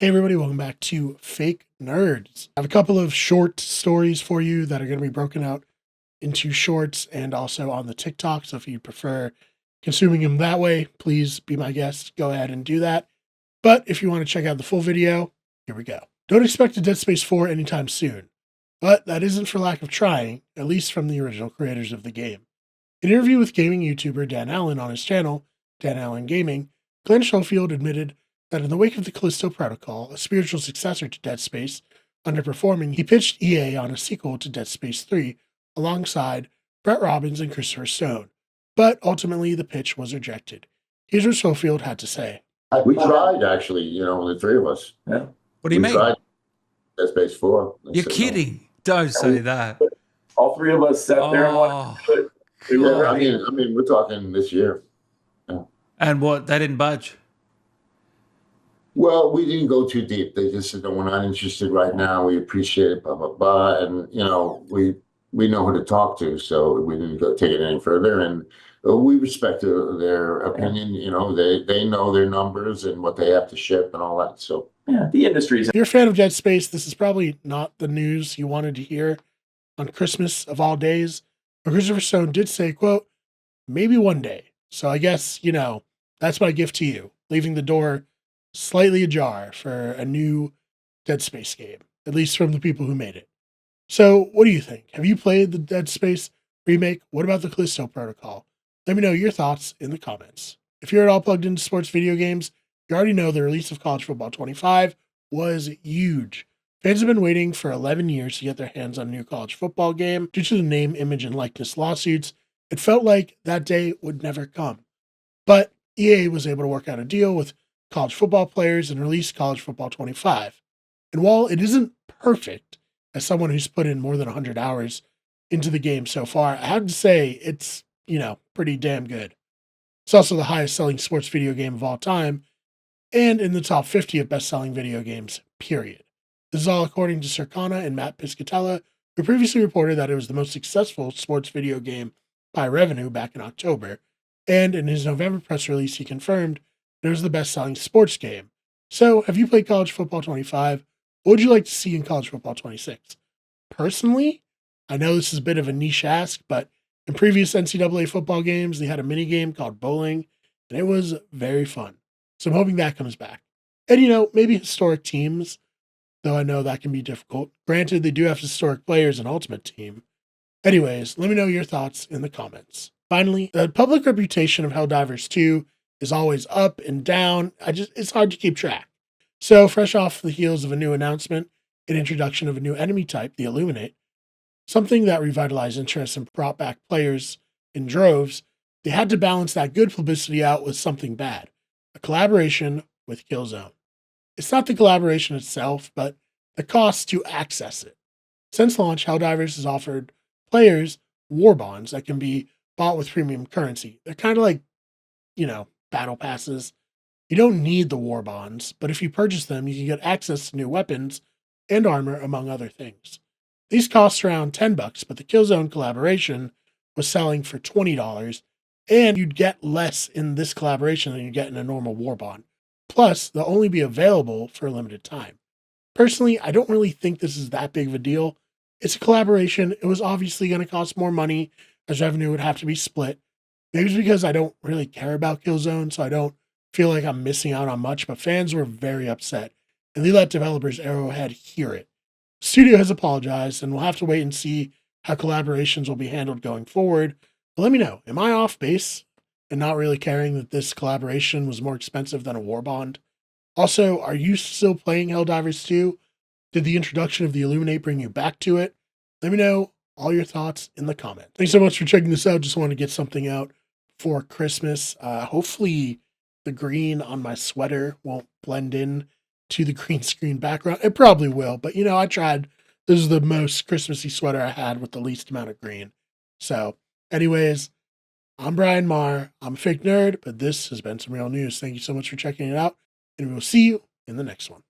Hey everybody, welcome back to Fake Nerds. I have a couple of short stories for you that are going to be broken out into shorts and also on the TikTok. So if you prefer consuming them that way, please be my guest. Go ahead and do that. But if you want to check out the full video, here we go. Don't expect a Dead Space 4 anytime soon. But that isn't for lack of trying, at least from the original creators of the game. In an interview with gaming YouTuber Dan Allen on his channel, Dan Allen Gaming, Glenn Schofield admitted that in the wake of the Callisto Protocol, a spiritual successor to Dead Space, underperforming, he pitched EA on a sequel to Dead Space 3 alongside Brett Robbins and Christopher Stone, but ultimately the pitch was rejected. Here's what Schofield had to say. We tried, actually, the three of us. Yeah. What do you We mean? tried Dead Space 4. You're kidding. Don't say that. All three of us sat there and watched it. Yeah, I mean, we're talking this year. Yeah. And what? They didn't budge. Well, we didn't go too deep. They just said, "No, we're not interested right now. We appreciate it, blah blah blah." And we know who to talk to, so we didn't go take it any further. And we respect their opinion. They know their numbers and what they have to ship and all that. So yeah, the industry's. If you're a fan of Dead Space, this is probably not the news you wanted to hear on Christmas of all days. But Christopher Stone did say, quote, "Maybe one day." So I guess, that's my gift to you, leaving the door slightly ajar for a new Dead Space game, at least from the people who made it. So what do you think? Have you played the Dead Space remake? What about the Callisto Protocol? Let me know your thoughts in the comments. If you're at all plugged into sports video games, you already know the release of College Football 25 was huge. Fans have been waiting for 11 years to get their hands on a new college football game. Due to the name, image, and likeness lawsuits, it felt like that day would never come. But EA was able to work out a deal with college football players and release College Football 25. And while it isn't perfect, as someone who's put in more than 100 hours into the game so far, I have to say it's, pretty damn good. It's also the highest selling sports video game of all time and in the top 50 of best-selling video games, period. This is all according to Circana and Matt Piscatella, who previously reported that it was the most successful sports video game by revenue back in October. And in his November press release, he confirmed it was the best-selling sports game. So, have you played College Football 25? What would you like to see in College Football 26? Personally, I know this is a bit of a niche ask, but in previous NCAA football games, they had a mini game called bowling, and it was very fun. So I'm hoping that comes back. And, maybe historic teams, though I know that can be difficult. Granted, they do have historic players in Ultimate Team. Anyways, let me know your thoughts in the comments. Finally, the public reputation of Helldivers 2 is always up and down. It's hard to keep track. So, fresh off the heels of a new announcement and introduction of a new enemy type, the Illuminate, something that revitalized interest and brought back players in droves, they had to balance that good publicity out with something bad, a collaboration with Killzone. It's not the collaboration itself, but the cost to access it. Since launch, Helldivers has offered players war bonds that can be bought with premium currency. They're kind of like, battle passes. You don't need the war bonds, but if you purchase them, you can get access to new weapons and armor, among other things. These cost around $10, but the Killzone Collaboration was selling for $20, and you'd get less in this collaboration than you get in a normal war bond. Plus, they'll only be available for a limited time. Personally, I don't really think this is that big of a deal. It's a collaboration. It was obviously going to cost more money, as revenue would have to be split. Maybe it's because I don't really care about Killzone, so I don't feel like I'm missing out on much, but fans were very upset, and they let developers Arrowhead hear it. The studio has apologized, and we'll have to wait and see how collaborations will be handled going forward. But let me know, am I off base and not really caring that this collaboration was more expensive than a war bond? Also, are you still playing Helldivers 2? Did the introduction of the Illuminate bring you back to it? Let me know all your thoughts in the comments. Thanks so much for checking this out. Just wanted to get something out for Christmas. Hopefully the green on my sweater won't blend in to the green screen background. It probably will, but I tried. This is the most Christmassy sweater I had with the least amount of green. So, anyways, I'm Brian Marr. I'm a fake nerd, but this has been some real news. Thank you so much for checking it out, and we will see you in the next one.